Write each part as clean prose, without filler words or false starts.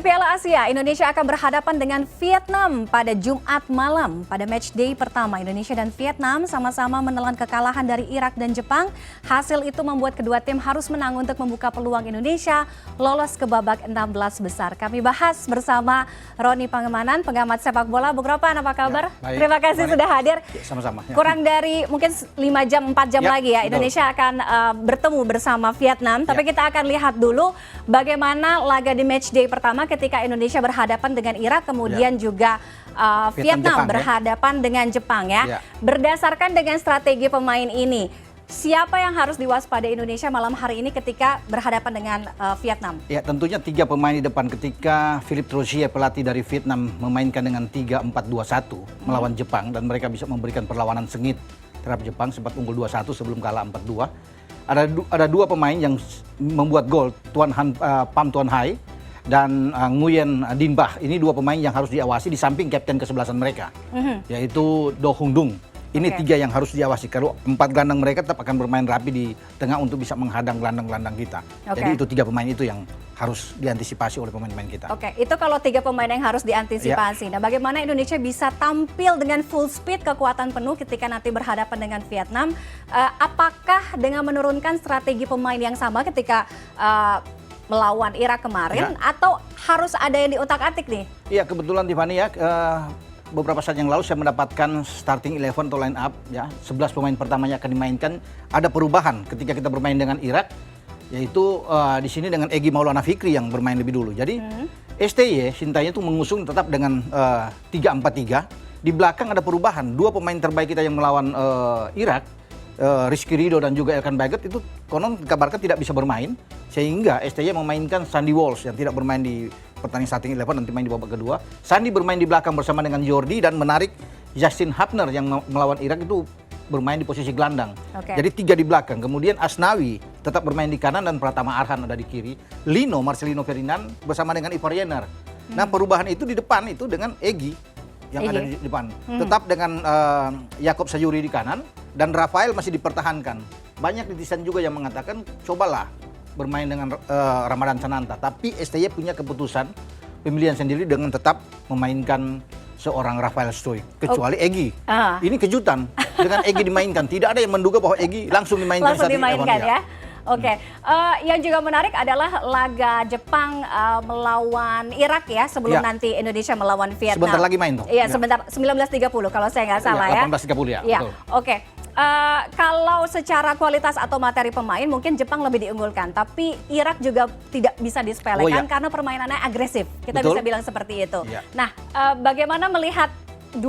Piala Asia, Indonesia akan berhadapan dengan Vietnam pada Jumat malam. Pada match day pertama, Indonesia dan Vietnam sama-sama menelan kekalahan dari Irak dan Jepang. Hasil itu membuat kedua tim harus menang untuk membuka peluang Indonesia lolos ke babak 16 besar. Kami bahas bersama Roni Pangemanan, pengamat sepak bola. Bung Ropan, apa kabar? Ya, baik. Terima kasih sudah hadir. Ya, sama-sama. Ya. Kurang dari mungkin 5 jam, 4 jam lagi ya, Indonesia akan bertemu bersama Vietnam. Tapi kita akan lihat dulu bagaimana laga di match day pertama ketika Indonesia berhadapan dengan Irak, kemudian juga Vietnam berhadapan dengan Jepang ya. Berdasarkan dengan strategi pemain ini, siapa yang harus diwaspadai Indonesia malam hari ini ketika berhadapan dengan Vietnam? Ya, tentunya 3 pemain di depan ketika Philippe Troussier, pelatih dari Vietnam, memainkan dengan 3-4-2-1 melawan Jepang, dan mereka bisa memberikan perlawanan sengit terhadap Jepang, sempat unggul 2-1 sebelum kalah 4-2. Ada 2 pemain yang membuat gol, Pham Tuan Hai dan Nguyen Dinh Bah. Ini 2 pemain yang harus diawasi di samping kapten kesebelasan mereka, yaitu Do Hung Dung. Ini 3 yang harus diawasi. Kalau 4 gelandang mereka tetap akan bermain rapi di tengah untuk bisa menghadang gelandang-gelandang kita. Jadi itu 3 pemain itu yang harus diantisipasi oleh pemain-pemain kita. Oke, itu kalau 3 pemain yang harus diantisipasi. Nah, bagaimana Indonesia bisa tampil dengan full speed, kekuatan penuh ketika nanti berhadapan dengan Vietnam? Apakah dengan menurunkan strategi pemain yang sama ketika melawan Irak kemarin, atau harus ada yang diutak-atik nih? Iya, kebetulan Tiffany ya, beberapa saat yang lalu saya mendapatkan starting 11 atau line up ya, 11 pemain pertamanya akan dimainkan. Ada perubahan ketika kita bermain dengan Irak, yaitu di sini dengan Egy Maulana Fikri yang bermain lebih dulu. Jadi STY Sintayong itu mengusung tetap dengan 3-4-3. Di belakang ada perubahan. 2 pemain terbaik kita yang melawan Irak, Rizky Ridho dan juga Elkan Baggett, itu konon dikabarkan tidak bisa bermain, sehingga STY memainkan Sandy Walsh yang tidak bermain di pertandingan starting 11, nanti main di babak kedua. Sandy bermain di belakang bersama dengan Jordi dan menarik Justin Hapner yang melawan Irak itu bermain di posisi gelandang. Jadi 3 di belakang. Kemudian Asnawi tetap bermain di kanan dan Pratama Arhan ada di kiri. Marcelino Ferdinand bersama dengan Ivar Jenner. Nah, perubahan itu di depan itu dengan Egy yang ada di depan. Tetap dengan Jakob Sayuri di kanan dan Rafael masih dipertahankan. Banyak netizen juga yang mengatakan cobalah bermain dengan Ramadan Sananta, tapi STY punya keputusan pemilihan sendiri dengan tetap memainkan seorang Rafael Stoic, kecuali Egy. Ini kejutan dengan Egy dimainkan. Tidak ada yang menduga bahwa Egy langsung dimainkan. Langsung dimainkan ya. Oke, yang juga menarik adalah laga Jepang melawan Irak ya, sebelum nanti Indonesia melawan Vietnam. Sebentar lagi main tuh. Iya, sebentar, 19.30 kalau saya nggak salah ya. 18.30 ya. Iya, oke. Kalau secara kualitas atau materi pemain mungkin Jepang lebih diunggulkan, tapi Irak juga tidak bisa disepelekan karena permainannya agresif. Kita bisa bilang seperti itu. Nah, bagaimana melihat 2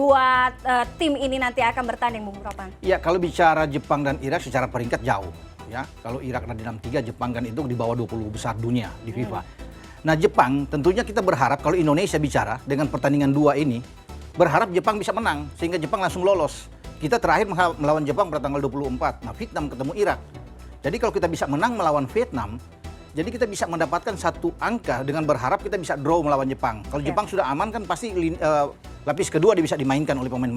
tim ini nanti akan bertanding, Bung Ropan? Iya, kalau bicara Jepang dan Irak secara peringkat jauh. Ya, kalau Irak ada di 63, Jepang kan itu di bawah 20 besar dunia di FIFA. Nah, Jepang tentunya kita berharap kalau Indonesia bicara dengan pertandingan 2 ini, berharap Jepang bisa menang sehingga Jepang langsung lolos. Kita terakhir melawan Jepang pada tanggal 24. Nah, Vietnam ketemu Irak. Jadi kalau kita bisa menang melawan Vietnam, jadi kita bisa mendapatkan 1 angka dengan berharap kita bisa draw melawan Jepang. Kalau Jepang sudah aman kan pasti lapis kedua bisa dimainkan oleh pemain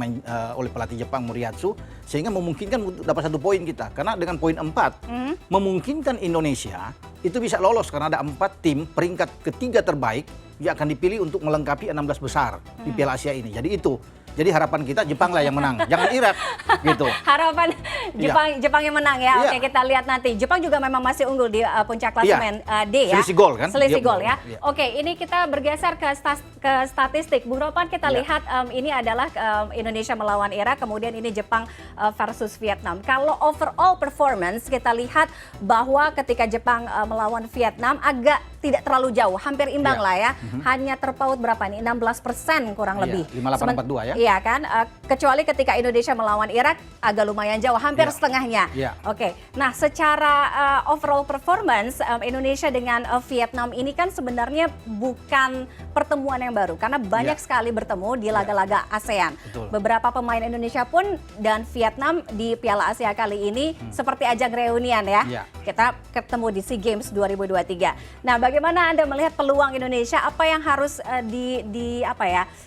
oleh pelatih Jepang Moriyasu, sehingga memungkinkan dapat 1 poin kita. Karena dengan poin 4 memungkinkan Indonesia itu bisa lolos karena ada 4 tim peringkat ketiga terbaik yang akan dipilih untuk melengkapi 16 besar di Piala Asia ini. Jadi itu. Jadi harapan kita Jepang lah yang menang, jangan Irak gitu. Harapan Jepang yang menang ya. Oke, kita lihat nanti. Jepang juga memang masih unggul di puncak klasemen D ya. Selisih gol kan? Selisih gol ya. Oke, ini kita bergeser ke statistik. Bung Ropan, kita lihat ini adalah Indonesia melawan Irak, kemudian ini Jepang versus Vietnam. Kalau overall performance kita lihat bahwa ketika Jepang melawan Vietnam agak tidak terlalu jauh, hampir imbang lah ya. Hanya terpaut berapa nih? 16% kurang lebih. 58-42 ya. Iya kan, kecuali ketika Indonesia melawan Irak agak lumayan jauh, hampir setengahnya. Oke, nah secara overall performance Indonesia dengan Vietnam ini kan sebenarnya bukan pertemuan yang baru, karena banyak sekali bertemu di laga-laga ASEAN. Beberapa pemain Indonesia pun dan Vietnam di Piala Asia kali ini seperti ajang reunian ya. Kita ketemu di SEA Games 2023. Nah, bagaimana Anda melihat peluang Indonesia? Apa yang harus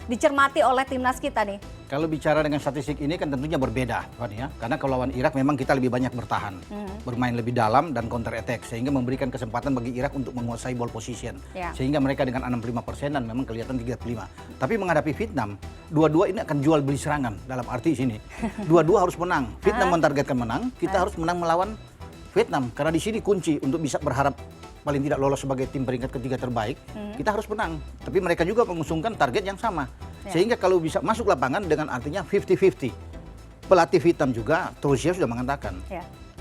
dicermati oleh timnas kita nih? Kalau bicara dengan statistik ini kan tentunya berbeda, Fani, ya. Karena kalau lawan Irak memang kita lebih banyak bertahan, bermain lebih dalam dan counter attack, sehingga memberikan kesempatan bagi Irak untuk menguasai ball position. Sehingga mereka dengan 65% dan memang kelihatan 35. Tapi menghadapi Vietnam, dua-dua ini akan jual beli serangan dalam arti sini. Dua-dua harus menang. Vietnam mentargetkan menang, kita harus menang melawan Vietnam. Karena di sini kunci untuk bisa berharap paling tidak lolos sebagai tim peringkat ketiga terbaik, kita harus menang. Tapi mereka juga mengusungkan target yang sama. Sehingga kalau bisa masuk lapangan dengan artinya 50-50. Pelatih Vietnam juga, Trusia sudah mengatakan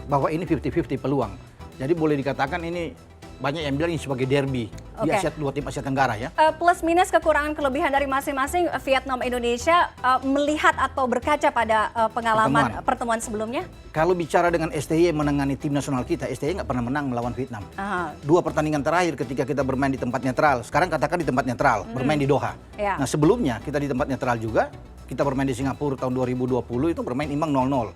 bahwa ini 50-50 peluang. Jadi boleh dikatakan ini banyak yang bilang ini sebagai derby di dua tim Asia Tenggara ya. Plus minus kekurangan kelebihan dari masing-masing Vietnam Indonesia melihat atau berkaca pada pengalaman pertemuan sebelumnya. Kalau bicara dengan STY menangani tim nasional kita, STY nggak pernah menang melawan Vietnam. Dua pertandingan terakhir ketika kita bermain di tempat netral, sekarang katakan di tempat netral, bermain di Doha. Nah sebelumnya kita di tempat netral juga, kita bermain di Singapura tahun 2020 itu bermain imbang 0-0.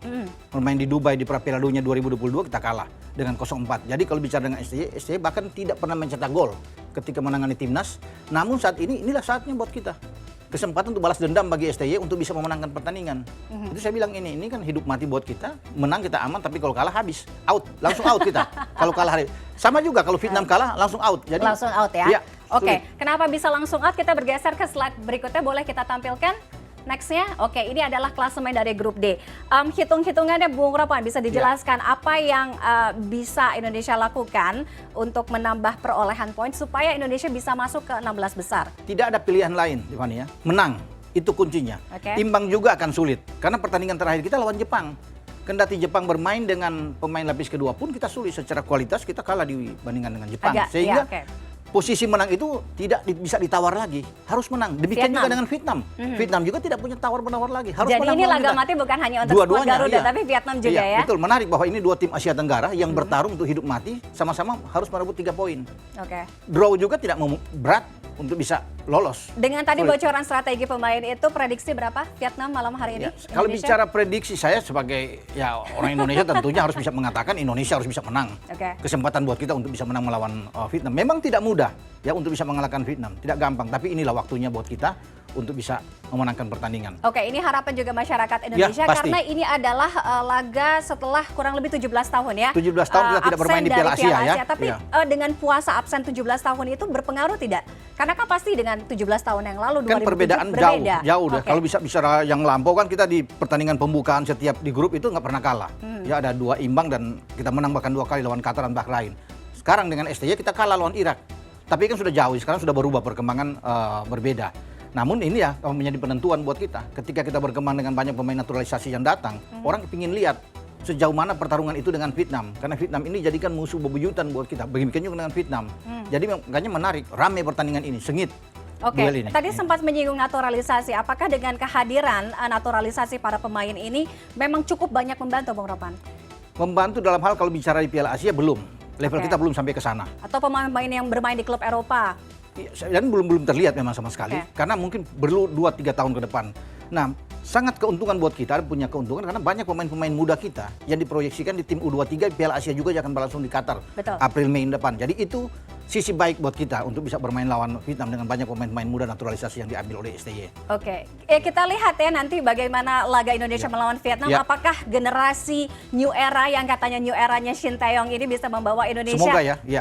Bermain di Dubai di Piala Dunia 2022 kita kalah dengan 0-4. Jadi kalau bicara dengan STY bahkan tidak pernah mencetak gol ketika menangani timnas. Namun saat ini inilah saatnya buat kita. Kesempatan untuk balas dendam bagi STY untuk bisa memenangkan pertandingan. Itu saya bilang ini kan hidup mati buat kita. Menang kita aman, tapi kalau kalah habis. Out, langsung out kita. Kalau kalah sama juga kalau Vietnam kalah langsung out. Jadi langsung out ya. Oke, kenapa bisa langsung out? Kita bergeser ke slide berikutnya, boleh kita tampilkan? Nextnya, oke, ini adalah klasemen dari grup D. Hitung-hitungannya Bung Ropan, bisa dijelaskan apa yang bisa Indonesia lakukan untuk menambah perolehan poin supaya Indonesia bisa masuk ke 16 besar? Tidak ada pilihan lain, Tiffany ya. Menang, itu kuncinya. Imbang juga akan sulit, karena pertandingan terakhir kita lawan Jepang. Kendati Jepang bermain dengan pemain lapis kedua pun kita sulit secara kualitas, kita kalah dibandingkan dengan Jepang. Sehingga posisi menang itu tidak bisa ditawar lagi, harus menang. Demikian juga dengan Vietnam. Vietnam juga tidak punya tawar-menawar lagi, harus menang. Jadi ini laga mati bukan hanya untuk skuad Garuda, tapi Vietnam juga ya. Betul, menarik bahwa ini dua tim Asia Tenggara yang bertarung untuk hidup mati, sama-sama harus merebut 3 poin. Draw juga tidak berat untuk bisa lolos. Dengan tadi bocoran strategi pemain itu, prediksi berapa Vietnam malam hari ini? Kalau bicara prediksi, saya sebagai orang Indonesia tentunya harus bisa mengatakan Indonesia harus bisa menang. Kesempatan buat kita untuk bisa menang melawan Vietnam. Memang tidak mudah ya untuk bisa mengalahkan Vietnam, tidak gampang. Tapi inilah waktunya buat kita untuk bisa memenangkan pertandingan. Ini harapan juga masyarakat Indonesia karena ini adalah laga setelah kurang lebih 17 tahun ya. 17 tahun kita tidak bermain di Piala Asia ya. Tapi dengan puasa absen 17 tahun itu berpengaruh tidak? Karena kan pasti dengan 17 tahun yang lalu kan perbedaan jauh deh. Kalau bisa bicara yang lampau kan kita di pertandingan pembukaan setiap di grup itu nggak pernah kalah. Ya ada 2 imbang dan kita menang bahkan 2 kali lawan Qatar dan Bahrain. Sekarang dengan STY kita kalah lawan Irak. Tapi kan sudah jauh, sekarang sudah berubah perkembangan berbeda. Namun ini ya menjadi penentuan buat kita. Ketika kita berkembang dengan banyak pemain naturalisasi yang datang, orang ingin lihat sejauh mana pertarungan itu dengan Vietnam. Karena Vietnam ini jadikan musuh bebuyutan buat kita. Begitu juga dengan Vietnam. Jadi makanya menarik, ramai pertandingan ini, sengit. Tadi sempat menyinggung naturalisasi. Apakah dengan kehadiran naturalisasi para pemain ini memang cukup banyak membantu, Bung Ropan? Membantu dalam hal kalau bicara di Piala Asia belum. Level kita belum sampai ke sana. Atau pemain-pemain yang bermain di klub Eropa? Dan belum terlihat memang sama sekali. Karena mungkin perlu 2-3 tahun ke depan. Nah, sangat keuntungan buat kita, punya keuntungan karena banyak pemain-pemain muda kita yang diproyeksikan di tim U23 Piala Asia juga akan berlangsung di Qatar. April Mei depan. Jadi itu sisi baik buat kita untuk bisa bermain lawan Vietnam dengan banyak pemain-pemain muda naturalisasi yang diambil oleh STY. Kita lihat ya nanti bagaimana laga Indonesia melawan Vietnam. Apakah generasi new era yang katanya new eranya Shin Tae-yong ini bisa membawa Indonesia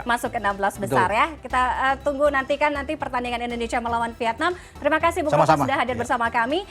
masuk ke 16 besar ya. Kita tunggu nanti pertandingan Indonesia melawan Vietnam. Terima kasih Bung Ropan sudah hadir bersama kami.